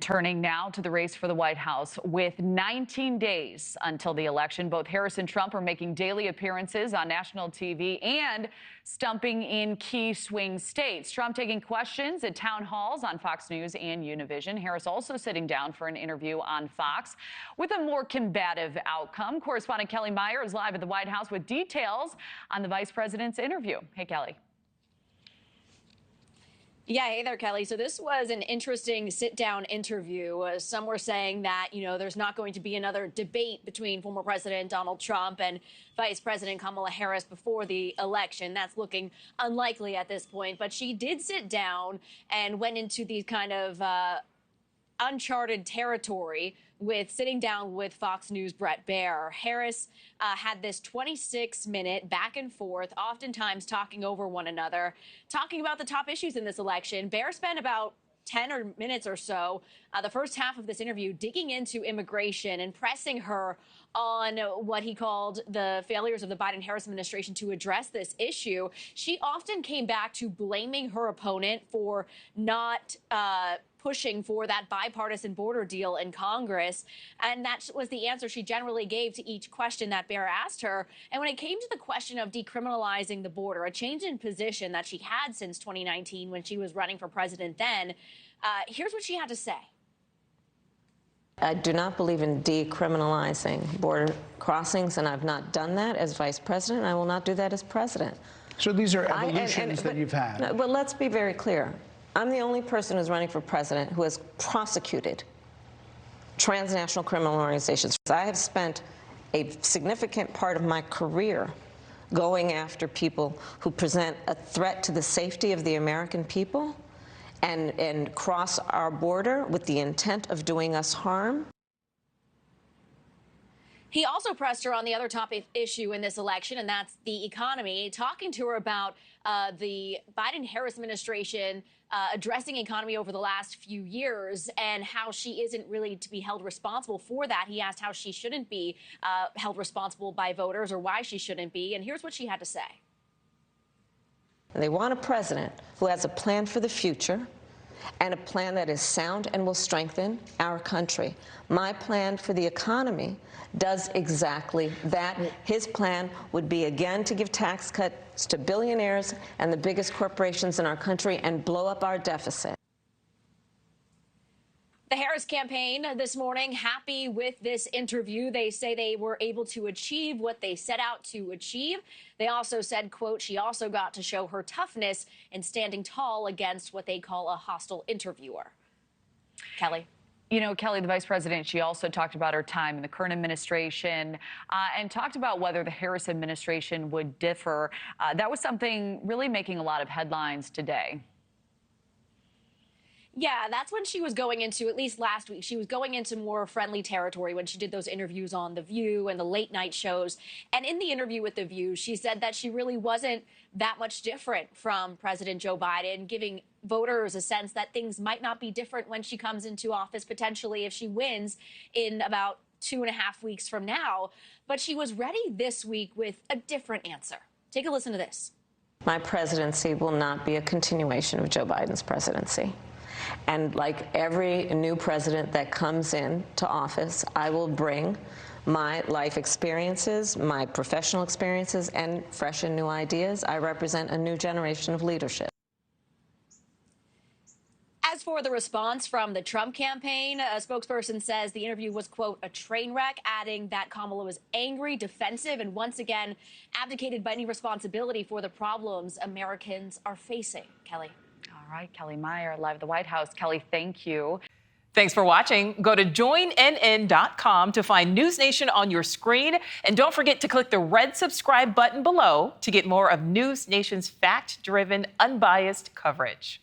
And turning now to the race for the White House. With 19 days until the election, both Harris and Trump are making daily appearances on national TV and stumping in key swing states. Trump taking questions at town halls on Fox News and Univision. Harris also sitting down for an interview on Fox with a more combative outcome. Correspondent Kelly Meyer is live at the White House with details on the vice president's interview. Hey, Kelly. Yeah, hey there, Kelly. So this was an interesting sit-down interview. Some were saying that, there's not going to be another debate between former President Donald Trump and Vice President Kamala Harris before the election. That's looking unlikely at this point. But she did sit down and went into these kind of uncharted territory with sitting down with Fox News Bret Baier. Harris had this 26-minute back and forth, oftentimes talking over one another, talking about the top issues in this election. Baier spent about 10 minutes or so, the first half of this interview, digging into immigration and pressing her on what he called the failures of the Biden-Harris administration to address this issue. She often came back to blaming her opponent for not pushing for that bipartisan border deal in Congress. And that was the answer she generally gave to each question that Baier asked her. And when it came to the question of decriminalizing the border, a change in position that she had since 2019 when she was running for president then, here's what she had to say. I do not believe in decriminalizing border crossings, and I've not done that as vice president. I will not do that as president. So these are evolutions that you've had. But let's be very clear. I'm the only person who's running for president who has prosecuted transnational criminal organizations. I have spent a significant part of my career going after people who present a threat to the safety of the American people and cross our border with the intent of doing us harm. He also pressed her on the other top issue in this election, and that's the economy, talking to her about the Biden-Harris administration addressing economy over the last few years and how she isn't really to be held responsible for that. He asked how she shouldn't be held responsible by voters or why she shouldn't be, and here's what she had to say. They want a president who has a plan for the future and a plan that is sound and will strengthen our country. My plan for the economy does exactly that. His plan would be, again, to give tax cuts to billionaires and the biggest corporations in our country and blow up our deficit. The Harris campaign this morning happy with this interview. They say they were able to achieve what they set out to achieve. They also said, quote, she also got to show her toughness in standing tall against what they call a hostile interviewer. Kelly. Kelly, the vice president, she also talked about her time in the current administration and talked about whether the Harris administration would differ. That was something really making a lot of headlines today. Yeah, that's when she was going into, at least last week, she was going into more friendly territory when she did those interviews on The View and the late night shows. And in the interview with The View, she said that she really wasn't that much different from President Joe Biden, giving voters a sense that things might not be different when she comes into office, potentially if she wins in about 2.5 weeks from now. But she was ready this week with a different answer. Take a listen to this. My presidency will not be a continuation of Joe Biden's presidency. And like every new president that comes into office, I will bring my life experiences, my professional experiences, and fresh and new ideas. I represent a new generation of leadership. As for the response from the Trump campaign, a spokesperson says the interview was, quote, a train wreck, adding that Kamala was angry, defensive, and once again abdicated by any responsibility for the problems Americans are facing. Kelly. All right, Kelly Meyer, live at the White House. Kelly, thank you. Thanks for watching. Go to joinnn.com to find News Nation on your screen. And don't forget to click the red subscribe button below to get more of News Nation's fact-driven, unbiased coverage.